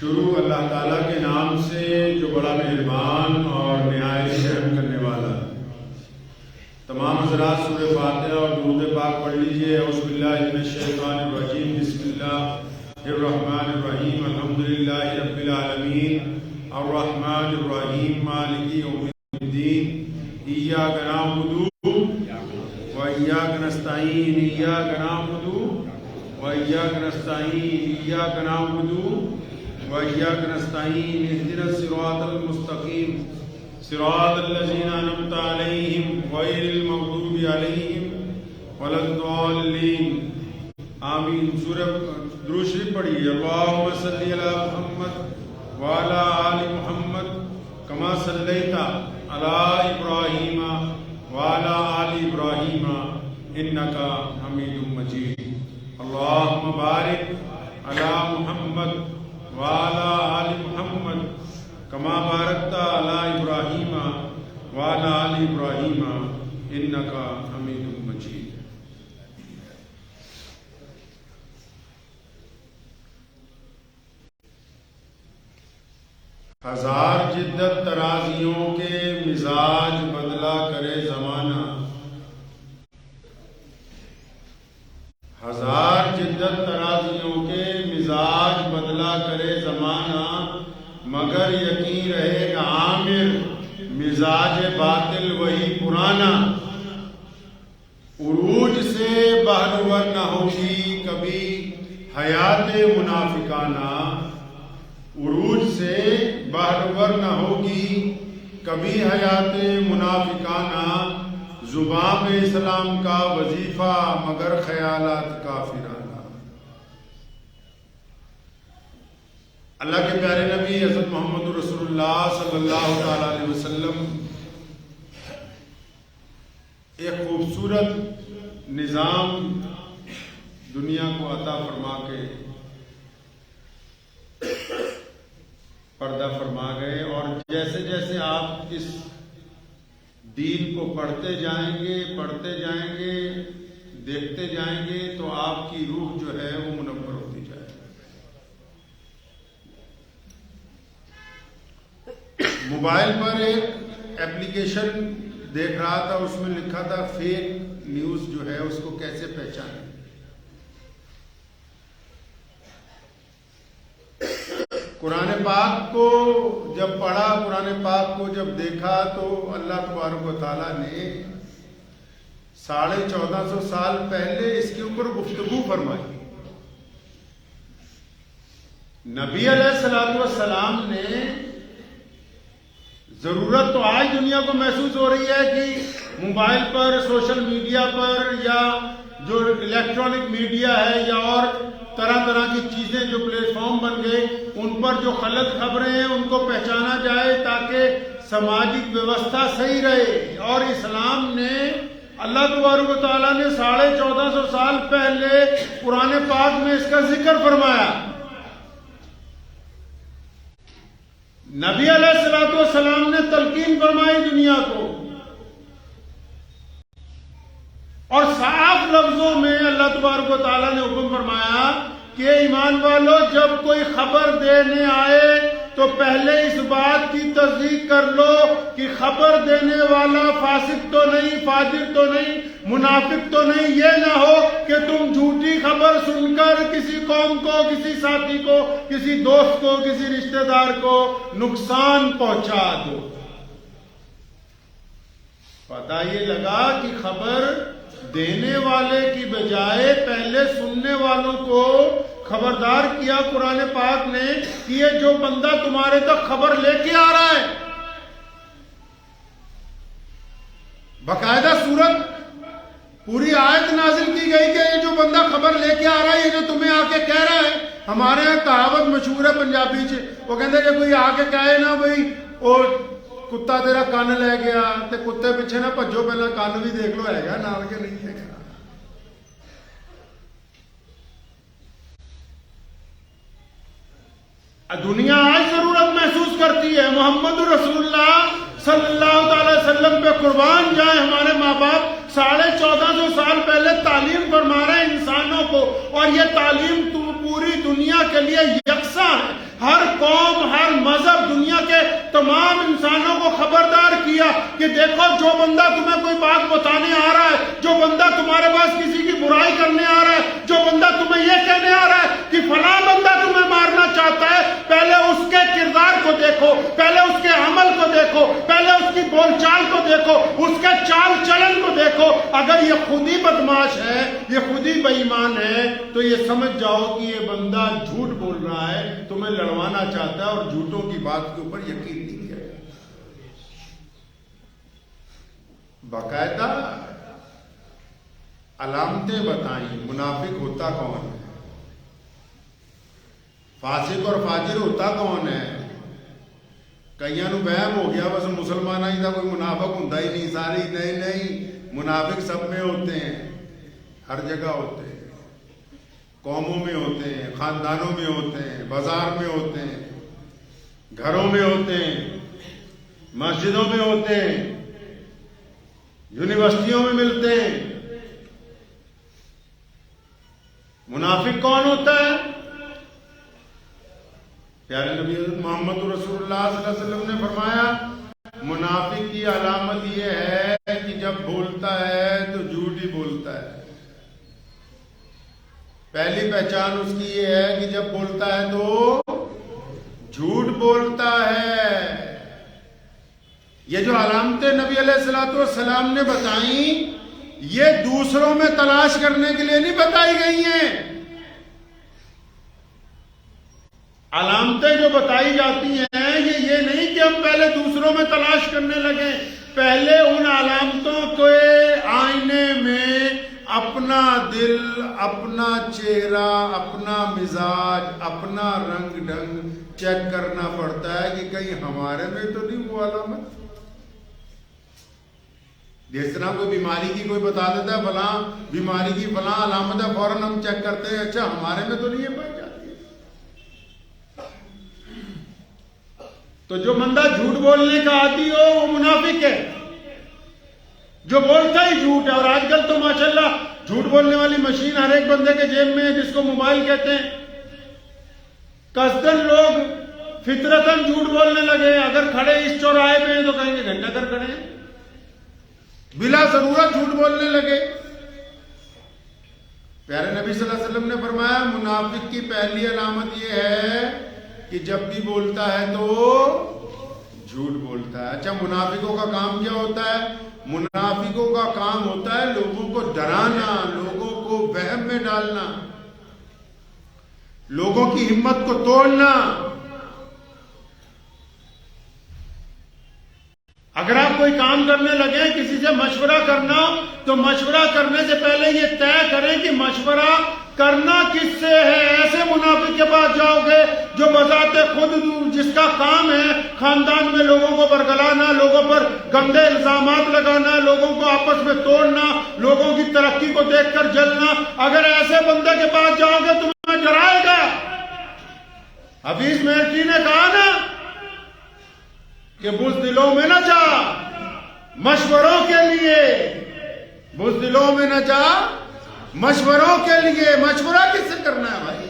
شروع اللہ تعالیٰ کے نام سے جو بڑا مہربان اور نہایت رحم کرنے والا ہے۔ تمام حضرات سورہ فاتحہ اور درود پاک پڑھ لیجئے۔ اعوذ باللہ من الشیطان الرجیم، بسم اللہ الرحمن الرحیم، الحمدللہ رب العالمین، الرحمن الرحیم، مالک یوم الدین، ایاک نعبد و ایاک نستعین، ایاک نعبد و ایاک نستعین، ایاک نعبد وإياك نستعين، اهدنا الصراط المستقيم صراط الذين أنعمت عليهم غير المغضوب عليهم ولا الضالين آمین۔ سورہ درود شریف پڑھیے۔ اللهم صل على محمد وعلى آل محمد كما صليت على إبراهيم وعلى آل إبراهيم إنك حميد مجيد۔ اللهم بارك على محمد وعلى آل محمد كما باركت على إبراهيم وعلى آل إبراهيم إنك حميد مجيد۔ ہزار جدت ترازیوں کے مزاج بدلا کرے زمانہ، ہزار جدت ترازیوں کے مزاج بدلا کرے زمانہ، مگر یقین رہے گا عامر مزاج باطل وہی پرانا۔ عروج سے بہرور نہ ہوگی کبھی حیات منافقانہ، عروج سے بہرور نہ ہوگی کبھی حیات منافقانہ، زبان پہ اسلام کا وظیفہ مگر خیالات کافرانہ۔ اللہ کے پیارے نبی حضرت محمد رسول اللہ صلی اللہ تعالی علیہ وسلم ایک خوبصورت نظام دنیا کو عطا فرما کے پردہ فرما گئے، اور جیسے جیسے آپ اس دین کو پڑھتے جائیں گے دیکھتے جائیں گے تو آپ کی روح جو ہے وہ منور ہوتی جائے گی۔ موبائل پر ایک ایپلیکیشن دیکھ رہا تھا، اس میں لکھا تھا فیک نیوز جو ہے اس کو کیسے پہچانیں۔ قرآن پاک کو جب پڑھا، قرآن پاک کو جب دیکھا تو اللہ تبارک و تعالیٰ نے 1450 سال پہلے اس کے اوپر گفتگو فرمائی۔ نبی علیہ السلام نے، ضرورت تو آج دنیا کو محسوس ہو رہی ہے کہ موبائل پر، سوشل میڈیا پر، یا جو الیکٹرانک میڈیا ہے یا اور طرح طرح کی چیزیں جو پلیٹ فارم بن گئے، ان پر جو غلط خبریں ہیں ان کو پہچانا جائے تاکہ سماجی ویوستھا صحیح رہے۔ اور اسلام نے، اللہ تبارک و تعالیٰ نے 1450 سال پہلے قرآن پاک میں اس کا ذکر فرمایا۔ نبی علیہ السلام نے تلقین فرمائی دنیا کو، اور صاف لفظوں میں اللہ تبارک و تعالیٰ نے حکم فرمایا کہ ایمان والو، جب کوئی خبر دینے آئے تو پہلے اس بات کی تصدیق کر لو کہ خبر دینے والا فاسق تو نہیں، فاجر تو نہیں، منافق تو نہیں۔ یہ نہ ہو کہ تم جھوٹی خبر سن کر کسی قوم کو، کسی ساتھی کو، کسی دوست کو، کسی رشتہ دار کو نقصان پہنچا دو۔ پتہ یہ لگا کہ خبر دینے والے کی بجائے پہلے سننے والوں کو خبردار کیا قرآن پاک نے کہ یہ جو بندہ تمہارے تک خبر لے کے آ رہا ہے، باقاعدہ صورت پوری آیت نازل کی گئی کہ یہ جو بندہ خبر لے کے آ رہا ہے، یہ جو تمہیں آ کے کہہ رہا ہے۔ ہمارے یہاں کہاوت مشہور ہے پنجابی چ، وہ کہتے ہیں کہ کوئی آ کے کہے نا بھئی اور کتا تیرا کان لے گیا تے کتے پیچھے نہ بھجو، پہلا کان بھی دیکھ لو ہے گا نال کے نہیں ہے گا۔ دنیا آج ضرورت محسوس کرتی ہے، محمد رسول اللہ صلی اللہ تعالی وسلم پہ قربان جائیں ہمارے ماں باپ 1450 سال پہلے تعلیم فرما رہے ہیں انسانوں کو، اور یہ تعلیم پوری دنیا کے لیے یکساں ہے۔ ہر قوم، ہر مذہب، دنیا کے تمام انسانوں کو خبردار کیا کہ دیکھو جو بندہ تمہیں کوئی بات بتانے آ رہا ہے، جو بندہ تمہارے پاس کسی کی برائی کرنے آ رہا ہے، جو بندہ تمہیں یہ کہنے آ رہا ہے کہ فلاں بندہ تمہیں مارنا چاہتا ہے، پہلے اس کے کردار کو دیکھو، پہلے اس کے عمل کو دیکھو، پہلے اس کی بول چال کو دیکھو، اس کے چال چلن کو دیکھو۔ اگر یہ خود ہی بدماش ہے، یہ خود ہی بے ایمان ہے، تو یہ سمجھ جاؤ کہ یہ بندہ جھوٹ بول رہا ہے، تمہیں لڑوانا چاہتا ہے اور جھوٹوں کی بات کے اوپر یقین نہیں کیا۔ باقاعدہ علامتیں بتائیں منافق ہوتا کون ہے، فاسق اور فاجر ہوتا کون ہے۔ کئیاں نو بہم ہو گیا بس مسلمان ہی دا کوئی منافق ہوندا ہی نہیں، ساری نہیں منافق سب میں ہوتے ہیں، ہر جگہ ہوتے ہیں، قوموں میں ہوتے ہیں، خاندانوں میں ہوتے ہیں، بازار میں ہوتے ہیں، گھروں میں ہوتے ہیں، مسجدوں میں ہوتے ہیں، یونیورسٹیوں میں ملتے ہیں۔ منافق کون ہوتا ہے؟ پیارے نبی حضرت محمد رسول اللہ صلی اللہ علیہ وسلم نے فرمایا منافق کی علامت یہ ہے کہ جب بولتا ہے تو جھوٹ ہی بولتا ہے۔ پہلی پہچان اس کی یہ ہے کہ جب بولتا ہے تو جھوٹ بولتا ہے۔ یہ جو علامتیں نبی علیہ الصلوۃ والسلام نے بتائیں یہ دوسروں میں تلاش کرنے کے لیے نہیں بتائی گئی ہیں۔ علامتیں جو بتائی جاتی ہیں یہ نہیں کہ ہم پہلے دوسروں میں تلاش کرنے لگیں، پہلے ان علامتوں کے آئینے میں اپنا دل، اپنا چہرہ، اپنا مزاج، اپنا رنگ ڈھنگ چیک کرنا پڑتا ہے کہ کہیں ہمارے میں تو نہیں وہ علامت۔ جس طرح کوئی بیماری کی کوئی بتا دیتا ہے فلاں بیماری کی فلاں علامت ہے، فوراً ہم چیک کرتے ہیں اچھا ہمارے میں تو نہیں ہے پائی جاتی۔ تو جو بندہ جھوٹ بولنے کا عادی ہو وہ منافق ہے، جو بولتا ہی جھوٹ ہے۔ اور آج کل تو ماشاءاللہ جھوٹ بولنے والی مشین ہر ایک بندے کے جیب میں ہے، جس کو موبائل کہتے ہیں۔ قصدن لوگ فطرتاً جھوٹ بولنے لگے، اگر کھڑے اس چوراہے پہ ہیں تو کہیں گے گھنٹہ گھر کھڑے ہیں، بلا ضرورت جھوٹ بولنے لگے۔ پیارے نبی صلی اللہ علیہ وسلم نے فرمایا منافق کی پہلی علامت یہ ہے کہ جب بھی بولتا ہے تو جھوٹ بولتا ہے۔ اچھا منافقوں کا کام کیا ہوتا ہے؟ منافقوں کا کام ہوتا ہے لوگوں کو ڈرانا، لوگوں کو وہم میں ڈالنا، لوگوں کی ہمت کو توڑنا۔ اگر آپ کوئی کام کرنے لگے، کسی سے مشورہ کرنا، تو مشورہ کرنے سے پہلے یہ طے کریں کہ مشورہ کرنا کس سے ہے۔ ایسے منافق کے پاس جاؤ گے جو بذات خود جس کا کام ہے خاندان میں لوگوں کو برگلانا، لوگوں پر گندے الزامات لگانا، لوگوں کو آپس میں توڑنا، لوگوں کی ترقی کو دیکھ کر جلنا، اگر ایسے بندے کے پاس جاؤ گے تمہیں ڈرائے گا۔ حفیظ مہرٹی نے کہا نا کہ بزدلوں میں نہ جا مشوروں کے لیے، بزدلوں میں نہ جا مشوروں کے لیے۔ مشورہ کس سے کرنا ہے بھائی؟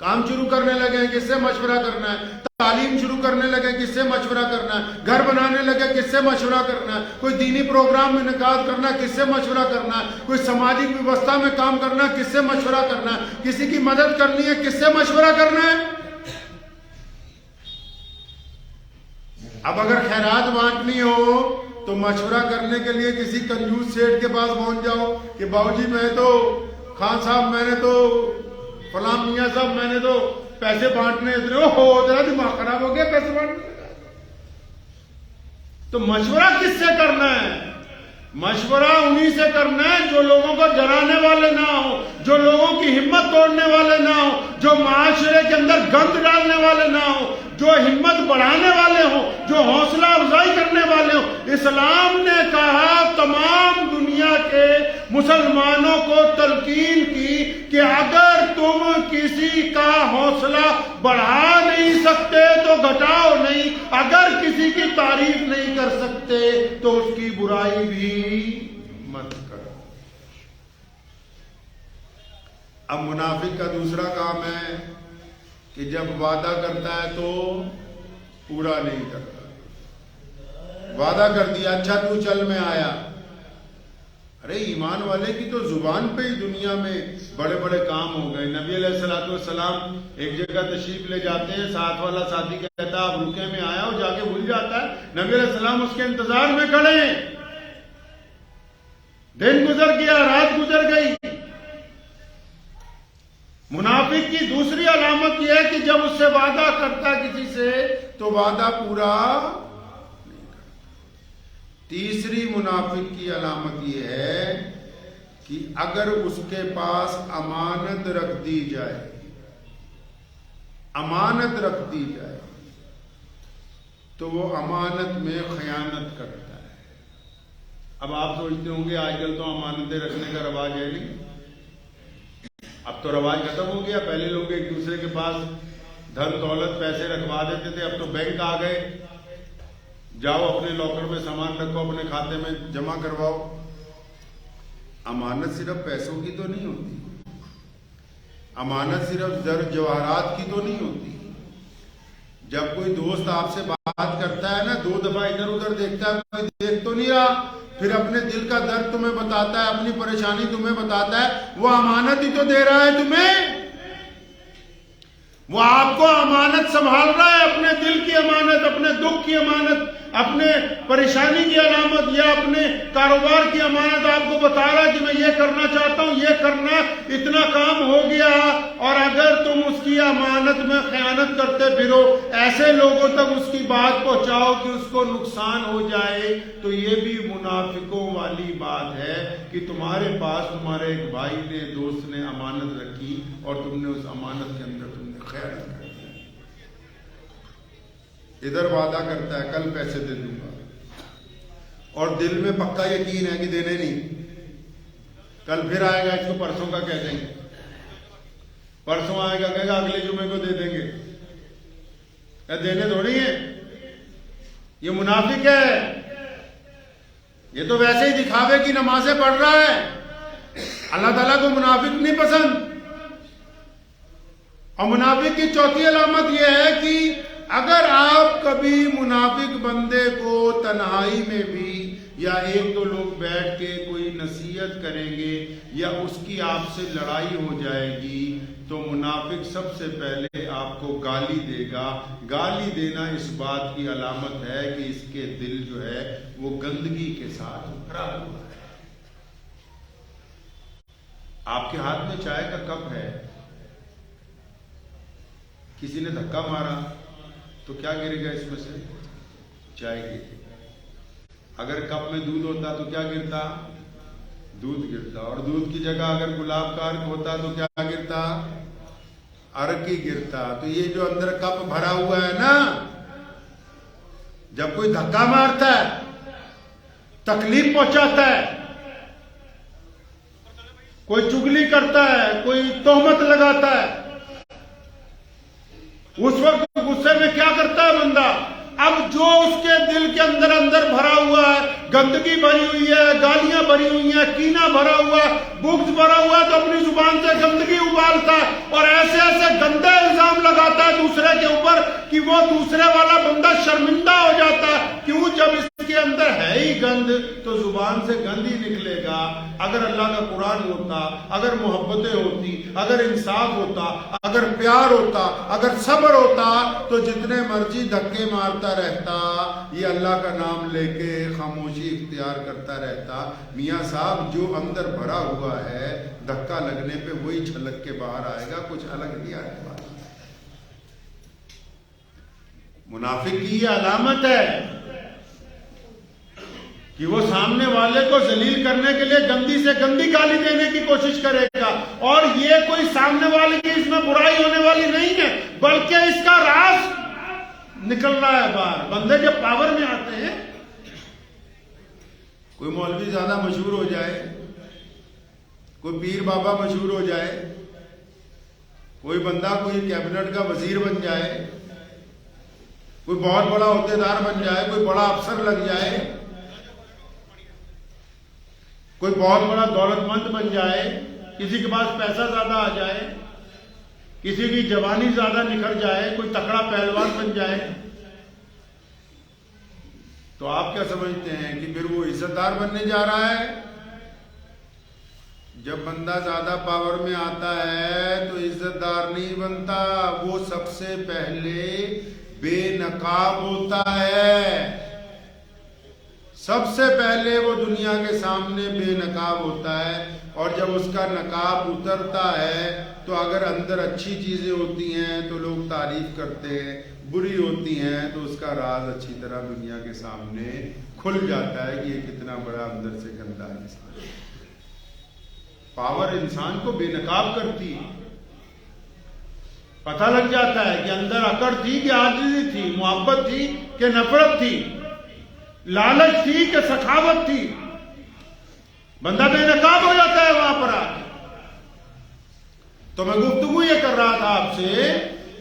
کام شروع کرنے لگے کس سے مشورہ کرنا ہے، تعلیم شروع کرنے لگے کس سے مشورہ کرنا ہے، گھر بنانے لگے کس سے مشورہ کرنا ہے، کوئی دینی پروگرام میں انعقاد کرنا کس سے مشورہ کرنا ہے، کوئی سماجی ویوستھا میں کام کرنا کس سے مشورہ کرنا ہے، کسی کی مدد کرنی ہے کس سے مشورہ کرنا ہے۔ اب اگر خیرات بانٹنی ہو تو مشورہ کرنے کے لیے کسی کنجوس سیٹ کے پاس پہنچ جاؤ کہ باؤ جی میں تو خان صاحب میں نے تو فلاں میاں صاحب میں نے تو پیسے بانٹنے ذرا دماغ خراب ہو گیا پیسے بانٹنے۔ تو مشورہ کس سے کرنا ہے؟ مشورہ انہی سے کرنا ہے جو لوگوں کو ڈرانے والے نہ ہو، جو لوگوں کی ہمت توڑنے والے نہ ہو، جو معاشرے کے اندر گند ڈالنے والے نہ ہو، جو ہمت بڑھانے والے ہوں، جو حوصلہ افزائی کرنے والے ہوں۔ اسلام نے کہا تمام دنیا کے مسلمانوں کو تلقین کی کہ اگر تم کسی کا حوصلہ بڑھا نہیں سکتے تو گھٹاؤ نہیں، اگر کسی کی تعریف نہیں کر سکتے تو اس کی برائی بھی مت کرو۔ اب منافق کا دوسرا کام ہے کہ جب وعدہ کرتا ہے تو پورا نہیں کرتا. وعدہ کر دیا اچھا تو چل میں آیا. ارے ایمان والے کی تو زبان پہ ہی دنیا میں بڑے بڑے کام ہو گئے. نبی علیہ السلام ایک جگہ تشریف لے جاتے ہیں, ساتھ والا ساتھی کہتا ہے آپ رکے میں آیا ہو, جا کے بھول جاتا ہے. نبی علیہ السلام اس کے انتظار میں کھڑے ہیں. دن گزر گیا, رات گزر گئی. منافق کی دوسری علامت یہ ہے کہ جب اس سے وعدہ کرتا کسی سے تو وعدہ پورا نہیں کرتا. تیسری منافق کی علامت یہ ہے کہ اگر اس کے پاس امانت رکھ دی جائے تو وہ امانت میں خیانت کرتا ہے. اب آپ سوچتے ہوں گے آج کل تو امانتیں رکھنے کا رواج ہے نہیں. اب تو رواج ختم ہو گیا. پہلے لوگ ایک دوسرے کے پاس دھن دولت پیسے رکھوا دیتے تھے. اب تو بینک آ گئے, جاؤ اپنے لاکر میں سامان رکھو, اپنے کھاتے میں جمع کرواؤ. امانت صرف پیسوں کی تو نہیں ہوتی, امانت صرف زر جواہرات کی تو نہیں ہوتی. جب کوئی دوست آپ سے بات کرتا ہے نا, 2 دفعہ ادھر ادھر دیکھتا ہے, کوئی دیکھ تو نہیں رہا, پھر اپنے دل کا درد تمہیں بتاتا ہے, اپنی پریشانی تمہیں بتاتا ہے, وہ امانت ہی تو دے رہا ہے تمہیں. وہ آپ کو امانت سنبھال رہا ہے, اپنے دل کی امانت, اپنے دکھ کی امانت, اپنے پریشانی کی علامت یا اپنے کاروبار کی امانت آپ کو بتا رہا ہے کہ میں یہ کرنا چاہتا ہوں, یہ کرنا, اتنا کام ہو گیا. اور اگر تم اس کی امانت میں خیانت کرتے پھرو, ایسے لوگوں تک اس کی بات پہنچاؤ کہ اس کو نقصان ہو جائے, تو یہ بھی منافقوں والی بات ہے کہ تمہارے پاس تمہارے ایک بھائی نے, دوست نے امانت رکھی اور تم نے اس امانت کے اندر تم نے خیانت کر دی. ادھر وعدہ کرتا ہے کل پیسے دے دوں گا, اور دل میں پکا یقین ہے کہ دینے نہیں. کل پھر آئے گا, اس کو پرسوں کا کہہ دیں گے, پرسوں آئے گا کہے گا اگلے جمعے کو دے دیں گے. دینے تھوڑی ہیں, یہ منافق ہے. یہ تو ویسے ہی دکھاوے کی نمازیں پڑھ رہا ہے. اللہ تعالیٰ کو منافق نہیں پسند. اور منافق کی چوتھی علامت یہ ہے کہ اگر آپ کبھی منافق بندے کو تنہائی میں بھی یا 1-2 لوگ بیٹھ کے کوئی نصیحت کریں گے یا اس کی آپ سے لڑائی ہو جائے گی, تو منافق سب سے پہلے آپ کو گالی دے گا. گالی دینا اس بات کی علامت ہے کہ اس کے دل جو ہے وہ گندگی کے ساتھ بھرا ہوا ہے. آپ کے ہاتھ میں چائے کا کپ ہے, کسی نے دھکا مارا تو کیا گرے گا اس میں سے؟ چائے گرے. اگر کپ میں دودھ ہوتا تو کیا گرتا؟ دودھ گرتا. اور دودھ کی جگہ اگر گلاب کا عرق ہوتا تو کیا گرتا؟ عرق ہی گرتا. تو یہ جو اندر کپ بھرا ہوا ہے نا, جب کوئی دھکا مارتا ہے, تکلیف پہنچاتا ہے, کوئی چگلی کرتا ہے, کوئی تہمت لگاتا ہے, اس وقت غصے میں کیا کرتا ہے بندہ؟ اب جو اس کے دل کے اندر بھرا ہوا ہے, گندگی بھری ہوئی ہے, گالیاں بھری ہوئی ہیں, کینہ بھرا ہوا ہے, بغض بھرا ہوا ہے, تو اپنی زبان سے گندگی ابالتا ہے اور ایسے ایسے گندے الزام لگاتا ہے دوسرے کے اوپر کہ وہ دوسرے والا بندہ شرمندہ ہو جاتا ہے. کیوں؟ جب اس کے اندر ہے ہی گند تو زبان سے گند ہی نکلے گا. اگر اللہ کا قرآن ہوتا, اگر محبتیں ہوتی, اگر انصاف ہوتا, اگر پیار ہوتا, اگر صبر ہوتا, تو جتنے مرضی دھکے مارتا رہتا, یہ اللہ کا نام لے کے خاموشی اختیار کرتا رہتا. میاں صاحب جو اندر بھرا ہوا ہے, دھکا لگنے پہ وہی چھلک کے باہر آئے گا, کچھ الگ نہیں آنے والا. منافق کی یہ علامت ہے کہ وہ سامنے والے کو ذلیل کرنے کے لیے گندی سے گندی گالی دینے کی کوشش کرے گا. اور یہ کوئی سامنے والے کی اس میں برائی ہونے والی نہیں ہے, بلکہ اس کا راز نکل رہا ہے باہر. بندے جب پاور میں آتے ہیں, کوئی مولوی زیادہ مشہور ہو جائے, کوئی پیر بابا مشہور ہو جائے, کوئی بندہ کوئی کیبنٹ کا وزیر بن جائے, کوئی بہت بڑا عہدیدار بن جائے, کوئی بڑا افسر لگ جائے, کوئی بہت بڑا دولت مند بن جائے, کسی کے پاس پیسہ زیادہ آ جائے, کسی کی جوانی زیادہ نکھر جائے، کوئی تکڑا پہلوان بن جائے، تو آپ کیا سمجھتے ہیں کہ پھر وہ عزت دار بننے جا رہا ہے؟ جب بندہ زیادہ پاور میں آتا ہے تو عزت دار نہیں بنتا، وہ سب سے پہلے بے نقاب ہوتا ہے۔ سب سے پہلے وہ دنیا کے سامنے بے نقاب ہوتا ہے، اور جب اس کا نقاب اترتا ہے تو اگر اندر اچھی چیزیں ہوتی ہیں تو لوگ تعریف کرتے ہیں، بری ہوتی ہیں تو اس کا راز اچھی طرح دنیا کے سامنے کھل جاتا ہے کہ یہ کتنا بڑا اندر سے گندا انسان ہے۔ پاور انسان کو بے نقاب کرتی ہے، پتہ لگ جاتا ہے کہ اندر اکڑ تھی کہ عاجزی تھی، محبت تھی کہ نفرت تھی، لالچ تھی کہ سخاوت تھی۔ بندہ بے نقاب ہو جاتا ہے وہاں پر آ کے۔ تو میں گفتگو یہ کر رہا تھا آپ سے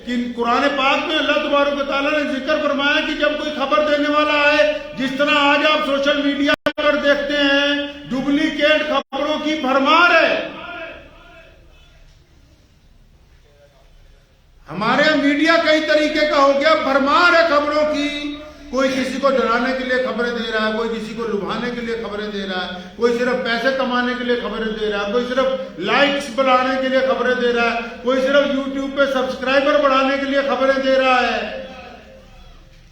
کہ قرآن پاک میں اللہ تبارک و تعالیٰ نے ذکر فرمایا کہ جب کوئی خبر دینے والا آئے، جس طرح آج آپ سوشل میڈیا پر دیکھتے ہیں ڈپلیکیٹ خبروں کی بھرمار ہے۔ ہمارے میڈیا کئی طریقے کا ہو گیا، بھرمار ہے خبروں کی۔ کوئی کسی کو ڈرانے کے لیے خبریں دے رہا ہے، کوئی کسی کو لبھانے کے لیے خبریں دے رہا ہے، کوئی صرف پیسے کمانے کے لیے خبریں دے رہا ہے، کوئی صرف لائکس بڑھانے کے لیے خبریں دے رہا ہے، کوئی صرف یوٹیوب پہ سبسکرائبر بڑھانے کے لیے خبریں دے رہا ہے۔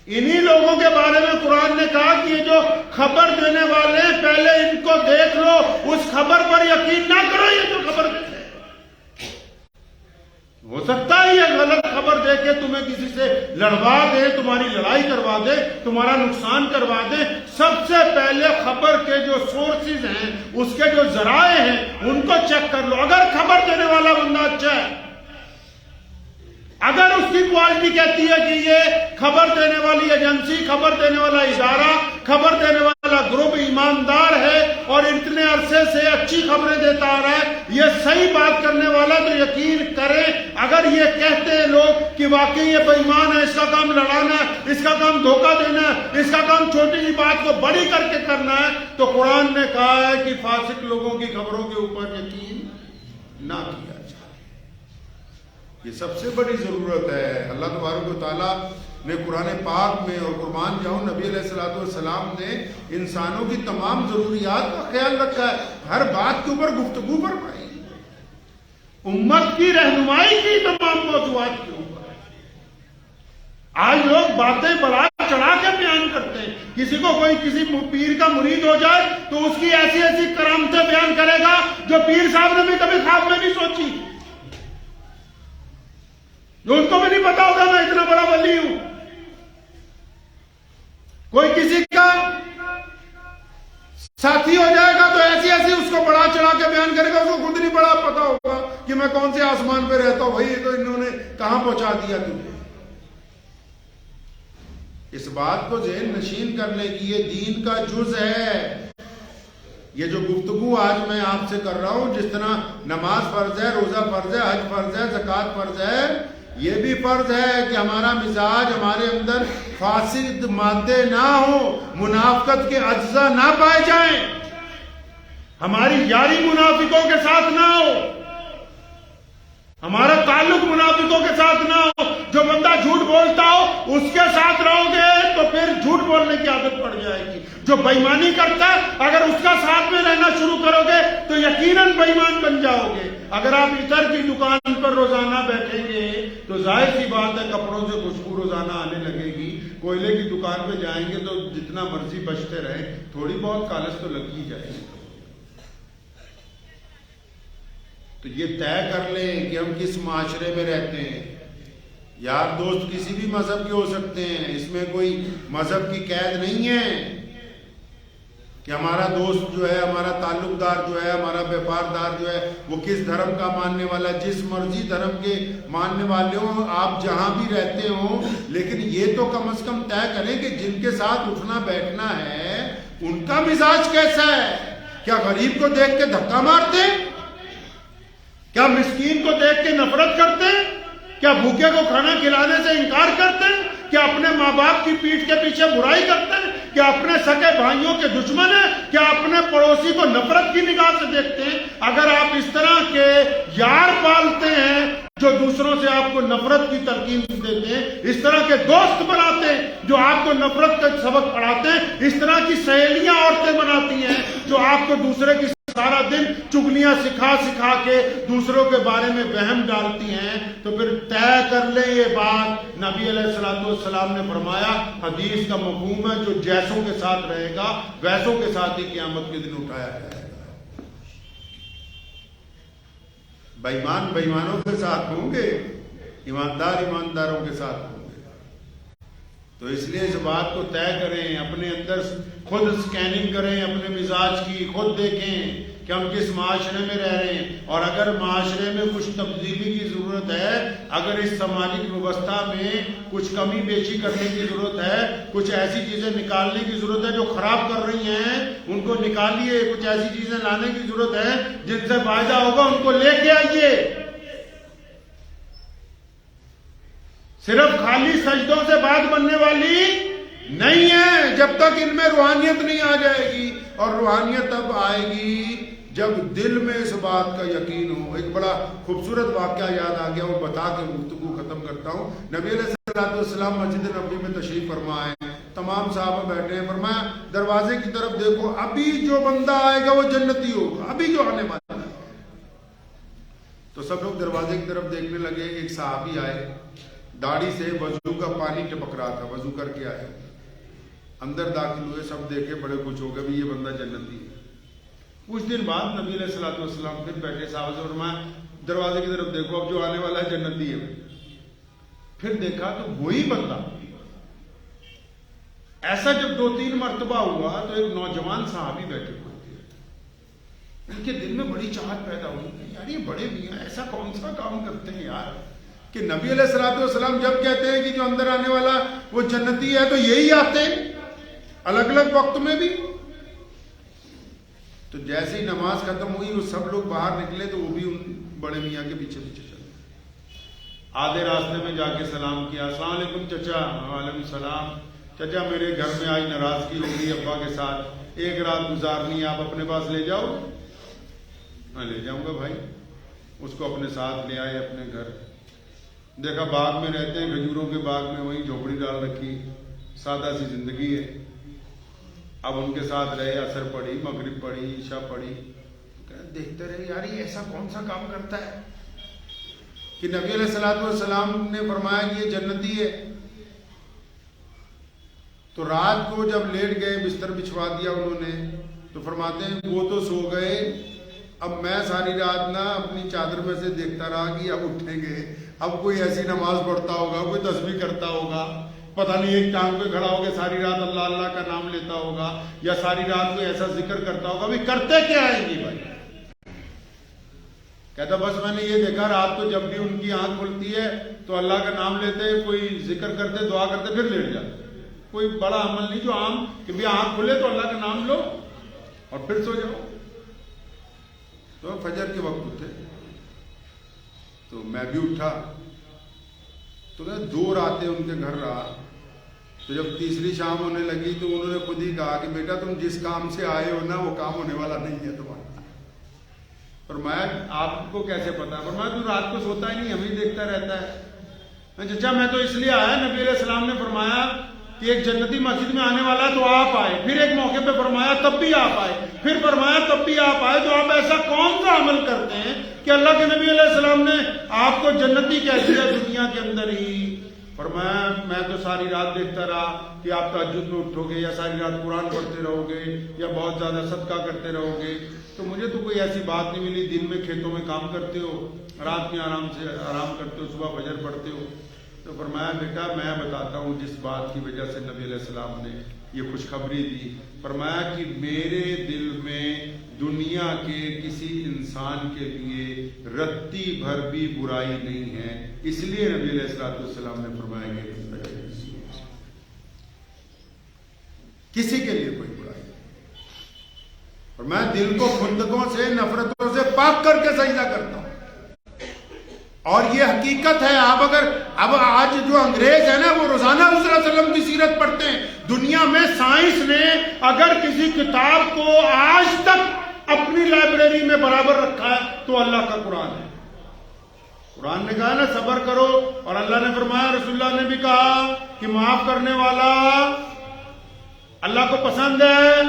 انہی لوگوں کے بارے میں قرآن نے کہا کہ یہ جو خبر دینے والے ہیں پہلے ان کو دیکھ لو، اس خبر پر یقین نہ کرو۔ یہ جو خبر دیتے ہیں، ہو سکتا ہے یہ غلط خبر دے کے تمہیں کسی سے لڑوا دے، تمہاری لڑائی کروا دے، تمہارا نقصان کروا دے۔ سب سے پہلے خبر کے جو سورسز ہیں، اس کے جو ذرائع ہیں، ان کو چیک کر لو۔ اگر خبر دینے والا بندہ اچھا ہے، اگر اس کی کوالٹی کہتی ہے کہ یہ خبر دینے والی ایجنسی، خبر دینے والا ادارہ، خبر دینے والا گروپ ایماندار ہے اور اتنے عرصے سے اچھی خبریں دیتا آ رہا ہے، یہ صحیح بات کرنے والا، تو یقین کریں اگر یہ کہتے ہیں لوگ کہ واقعی یہ بے ایمان ہے، اس کا کام لڑانا ہے، اس کا کام دھوکہ دینا ہے، اس کا کام چھوٹی سی بات کو بڑی کر کے کرنا ہے، تو قرآن نے کہا ہے کہ فاسق لوگوں کی خبروں کے اوپر یقین نہ کیا جائے۔ یہ سب سے بڑی ضرورت ہے۔ اللہ تبارک و تعالیٰ نے قرآن پاک میں اور قربان جاؤں نبی علیہ الصلوۃ والسلام نے انسانوں کی تمام ضروریات کا خیال رکھا ہے، ہر بات کے اوپر گفتگو فرمائی، امت کی رہنمائی کی تمام موضوعات کے اوپر۔ آج لوگ باتیں بڑھا چڑھا کے بیان کرتے ہیں، کسی کو کوئی کسی پیر کا مرید ہو جائے تو اس کی ایسی ایسی کرامتیں بیان کرے گا جو پیر صاحب نے بھی کبھی خواب میں نہیں سوچی، جو ان کو بھی نہیں پتا ہوگا میں اتنا بڑا ولی ہوں۔ کوئی کسی کا ساتھی ہو جائے گا تو ایسی ایسی اس کو بڑا چڑھا کے بیان کرے گا، اس کو خود نہیں بڑا پتا ہوگا کہ میں کون سے آسمان پہ رہتا ہوں، بھائی یہ تو انہوں نے کہاں پہنچا دیا تجھے۔ اس بات کو ذہن نشین کرنے کی یہ دین کا جز ہے۔ یہ جو گفتگو آج میں آپ سے کر رہا ہوں، جس طرح نماز فرض ہے، روزہ فرض ہے، حج فرض ہے، زکوٰۃ فرض ہے، یہ بھی فرض ہے کہ ہمارا مزاج، ہمارے اندر فاسد مادے نہ ہو، منافقت کے اجزاء نہ پائے جائیں، ہماری یاری منافقوں کے ساتھ نہ ہو، ہمارا تعلق منافقوں کے ساتھ نہ ہو۔ جو بندہ جھوٹ بولتا ہو اس کے ساتھ رہو گے تو پھر جھوٹ بولنے کی عادت پڑ جائے گی۔ جو بے ایمانی کرتا ہے اگر اس کا ساتھ میں رہنا شروع کرو گے تو یقیناً بے ایمان بن جاؤ گے۔ اگر آپ عطر کی دکان پر روزانہ بیٹھیں گے تو ظاہر سی بات ہے کپڑوں سے خوشبو روزانہ آنے لگے گی۔ کوئلے کی دکان پہ جائیں گے تو جتنا مرضی بچتے رہیں تھوڑی بہت کالس تو لگ ہی جائے گی۔ تو یہ طے کر لیں کہ ہم کس معاشرے میں رہتے ہیں۔ یار دوست کسی بھی مذہب کے ہو سکتے ہیں، اس میں کوئی مذہب کی قید نہیں ہے کہ ہمارا دوست جو ہے، ہمارا تعلق دار جو ہے، ہمارا بیپاردار جو ہے وہ کس دھرم کا ماننے والا، جس مرضی دھرم کے ماننے والے ہوں، آپ جہاں بھی رہتے ہوں، لیکن یہ تو کم از کم طے کریں کہ جن کے ساتھ اٹھنا بیٹھنا ہے ان کا مزاج کیسا ہے۔ کیا غریب کو دیکھ کے دھکا مارتے ہیں؟ کیا مسکین کو دیکھ کے نفرت کرتے ہیں؟ کیا بھوکے کو کھانا کھلانے سے انکار کرتے ہیں؟ کیا اپنے ماں باپ کی پیٹھ کے پیچھے برائی کرتے ہیں؟ کیا اپنے سگے بھائیوں کے دشمن ہیں؟ کیا اپنے پڑوسی کو نفرت کی نگاہ سے دیکھتے ہیں؟ اگر آپ اس طرح کے یار پالتے ہیں جو دوسروں سے آپ کو نفرت کی تلقین دیتے ہیں، اس طرح کے دوست بناتے ہیں جو آپ کو نفرت کا سبق پڑھاتے ہیں، اس طرح کی سہیلیاں عورتیں بناتی ہیں جو آپ کو دوسرے کی سارا دن چگلیاں سکھا سکھا کے دوسروں کے بارے میں وہم ڈالتی ہیں، تو پھر طے کر لیں یہ بات۔ نبی علیہ الصلوۃ والسلام نے فرمایا، حدیث کا مفہوم ہے جو جیسوں کے ساتھ رہے گا ویسوں کے ساتھ ہی قیامت کے دن اٹھایا جائے گا۔ بے ایمان بے ایمانوں کے ساتھ ہوں گے، ایماندار ایمانداروں کے ساتھ ہوں گے۔ تو اس لیے اس بات کو طے کریں، اپنے اندر خود سکیننگ کریں، اپنے مزاج کی خود دیکھیں کہ ہم کس معاشرے میں رہ رہے ہیں، اور اگر معاشرے میں کچھ تبدیلی کی ضرورت ہے، اگر اس سماجی ویوستھا میں کچھ کمی بیشی کرنے کی ضرورت ہے، کچھ ایسی چیزیں نکالنے کی ضرورت ہے جو خراب کر رہی ہیں، ان کو نکالیے، کچھ ایسی چیزیں لانے کی ضرورت ہے جن سے فائدہ ہوگا، ان کو لے کے آئیے۔ صرف خالی سجدوں سے بات بننے والی نہیں ہے جب تک ان میں روحانیت نہیں آ جائے گی، اور روحانیت تب آئے گی جب دل میں اس بات کا یقین ہو۔ ایک بڑا خوبصورت واقعہ یاد آ گیا، وہ بتا کے گفتگو ختم کرتا ہوں۔ نبی علیہ السلام مسجد نبوی میں تشریف فرما ہے، تمام صحابہ بیٹھے ہیں، فرمایا دروازے کی طرف دیکھو، ابھی جو بندہ آئے گا وہ جنتی ہوگا، ابھی جو آنے والا ہے۔ تو سب لوگ دروازے کی طرف دیکھنے لگے۔ ایک صحابی آئے، داڑھی سے وضو کا پانی ٹپک رہا تھا، وضو کر کے آئے، اندر داخل ہوئے، سب دیکھے، بڑے کچھ ہو گئے بھی یہ بندہ جنتی ہے۔ کچھ دن بعد نبی علیہ الصلوۃ والسلام پھر بیٹھے، صحابہ سے فرمایا دروازے کی طرف دیکھو، اب جو آنے والا ہے جنتی ہے۔ پھر دیکھا تو وہی بندہ۔ ایسا جب 2-3 مرتبہ ہوا تو ایک نوجوان صحابی بیٹھے ہوئے تھے، ان کے دل میں بڑی چاہت پیدا ہوئی، یار یہ بڑے میاں ایسا کون سا کام کرتے ہیں یار کہ نبی علیہ الصلوۃ والسلام جب کہتے ہیں کہ جو اندر آنے والا وہ جنتی ہے تو یہی آتے ہیں الگ الگ وقت میں بھی۔ تو جیسے ہی نماز ختم ہوئی وہ سب لوگ باہر نکلے تو وہ بھی ان بڑے میاں کے پیچھے پیچھے چلے۔ آدھے راستے میں جا کے سلام کیا، السلام علیکم چچا۔ وعلیکم السلام۔ چچا میرے گھر میں آج ناراضگی ہوگی ابا کے ساتھ، ایک رات گزارنی ہے، آپ اپنے پاس لے جاؤ۔ میں لے جاؤں گا بھائی۔ اس کو اپنے ساتھ لے آئے اپنے گھر، دیکھا باغ میں رہتے ہیں، کھجوروں کے باغ میں، وہیں جھوپڑی ڈال رکھی، سادہ سی زندگی ہے۔ اب ان کے ساتھ رہے، عصر پڑھی، مغرب پڑھی، عشاء پڑھی، دیکھتے رہے یار یہ ایسا کون سا کام کرتا ہے کہ نبی علیہ الصلوۃ والسلام نے فرمایا کہ یہ جنتی ہے۔ تو رات کو جب لیٹ گئے، بستر بچھوا دیا انہوں نے، تو فرماتے ہیں وہ تو سو گئے، اب میں ساری رات نہ اپنی چادر میں سے دیکھتا رہا کہ اب اٹھیں گے، اب کوئی ایسی نماز پڑھتا ہوگا، کوئی تسبیح کرتا ہوگا، پتہ نہیں ایک ٹانگ پہ کھڑا ہو کے ساری رات اللہ اللہ کا نام لیتا ہوگا، یا ساری رات کوئی ایسا ذکر کرتا ہوگا۔ بھی کرتے کیا ہے جی بھائی؟ کہتا بس میں نے یہ دیکھا رات کو جب بھی ان کی آنکھ کھلتی ہے تو اللہ کا نام لیتے، کوئی ذکر کرتے، دعا کرتے، پھر لیٹ جاتے۔ کوئی بڑا عمل نہیں جو عام کہ بھی آنکھ کھلے تو اللہ کا نام لو اور پھر سو جاؤ۔ تو فجر کے وقت اٹھے تو میں بھی اٹھا، تو 2 راتیں ان کے گھر رہا۔ تو جب تیسری شام ہونے لگی تو انہوں نے خود ہی کہا کہ بیٹا تم جس کام سے آئے ہو نا وہ کام ہونے والا نہیں ہے تمہارا۔ فرمایا آپ کو کیسے پتا؟ فرمایا تو رات کو سوتا ہی نہیں، ہمیں دیکھتا رہتا ہے۔ چچا میں تو اس لیے آیا، نبی علیہ السلام نے فرمایا کہ ایک جنتی مسجد میں آنے والا تو آپ آئے، پھر ایک موقع پہ فرمایا تب بھی آپ آئے، پھر فرمایا تب بھی آپ آئے، تو آپ ایسا کون سا عمل کرتے ہیں کہ اللہ کے نبی علیہ السلام نے آپ کو جنتی کہہ دیا دنیا کے اندر ہی؟ فرمایا میں تو ساری رات دیکھتا رہا کہ آپ تہجد میں اٹھو گے، یا ساری رات قرآن پڑھتے رہو گے، یا بہت زیادہ صدقہ کرتے رہو گے، تو مجھے تو کوئی ایسی بات نہیں ملی۔ دن میں کھیتوں میں کام کرتے ہو، رات میں آرام کرتے ہو، صبح فجر پڑھتے ہو۔ تو فرمایا بیٹا میں بتاتا ہوں جس بات کی وجہ سے نبی علیہ السلام نے یہ خوشخبری دی۔ فرمایا کہ میرے دل میں دنیا کے کسی انسان کے لیے رتی بھر بھی برائی نہیں ہے، اس لیے نبی علیہ السلام نے فرمایا کہ کسی کے لیے کوئی برائی نہیں، اور میں دل کو خندقوں سے، نفرتوں سے پاک کر کے سجدہ کرتا ہوں۔ اور یہ حقیقت ہے۔ اب آج جو انگریز ہے نا وہ روزانہ رسول اللہ صلی اللہ علیہ وسلم کی سیرت پڑھتے ہیں۔ دنیا میں سائنس نے اگر کسی کتاب کو آج تک اپنی لائبریری میں برابر رکھا ہے تو اللہ کا قرآن ہے۔ قرآن نے کہا نا صبر کرو، اور اللہ نے فرمایا، رسول اللہ نے بھی کہا کہ معاف کرنے والا اللہ کو پسند ہے۔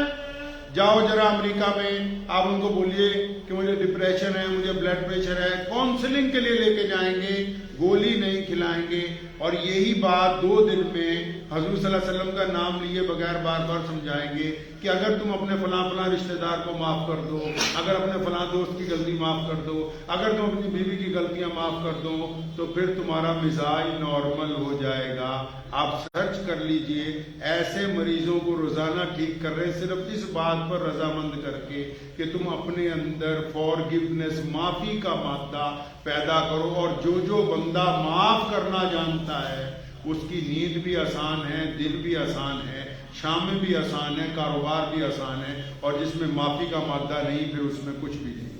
جاؤ ذرا امریکہ میں، آپ ان کو بولیے کہ مجھے ڈپریشن ہے، مجھے بلڈ پریشر ہے، کاؤنسلنگ کے لیے لے کے جائیں گے، گولی نہیں کھلائیں گے، اور یہی بات 2 دن میں حضور صلی اللہ علیہ وسلم کا نام لیے بغیر بار بار سمجھائیں گے کہ اگر تم اپنے فلاں فلاں رشتہ دار کو معاف کر دو، اگر اپنے فلاں دوست کی غلطی معاف کر دو، اگر تم اپنی بیوی کی غلطیاں معاف کر دو، تو پھر تمہارا مزاج نارمل ہو جائے گا۔ آپ سرچ کر لیجئے، ایسے مریضوں کو روزانہ ٹھیک کر رہے ہیں صرف اس بات پر رضامند کر کے کہ تم اپنے اندر فارگیونیس، معافی کا مادہ پیدا کرو، اور جو بندہ معاف کرنا جانتا ہے اس کی نیند بھی آسان ہے، دل بھی آسان ہے، شامیں بھی آسان ہے، کاروبار بھی آسان ہے، اور جس میں معافی کا مادہ نہیں پھر اس میں کچھ بھی نہیں۔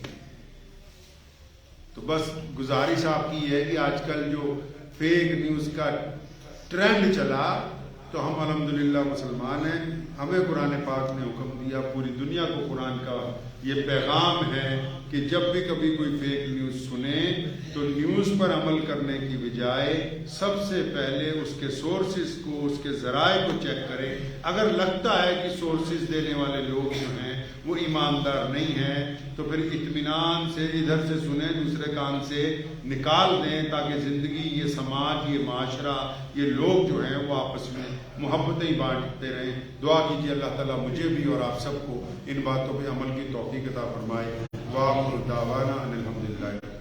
تو بس گزارش آپ کی ہے کہ آج کل جو فیک نیوز کا ٹرینڈ چلا، تو ہم الحمدللہ مسلمان ہیں، ہمیں قرآن پاک نے حکم دیا، پوری دنیا کو قرآن کا یہ پیغام ہے کہ جب بھی کبھی کوئی فیک نیوز سنیں تو نیوز پر عمل کرنے کی بجائے سب سے پہلے اس کے سورسز کو، اس کے ذرائع کو چیک کریں۔ اگر لگتا ہے کہ سورسز دینے والے لوگ جو ہیں وہ ایماندار نہیں ہیں تو پھر اطمینان سے ادھر سے سنیں، دوسرے کان سے نکال دیں، تاکہ زندگی، یہ سماج، یہ معاشرہ، یہ لوگ جو ہیں وہ آپس میں محبتیں بانٹتے رہیں۔ دعا کیجیے اللہ تعالیٰ مجھے بھی اور آپ سب کو ان باتوں پہ عمل کی توفیق عطا فرمائے۔ وآخر دعوانا ان الحمدللہ۔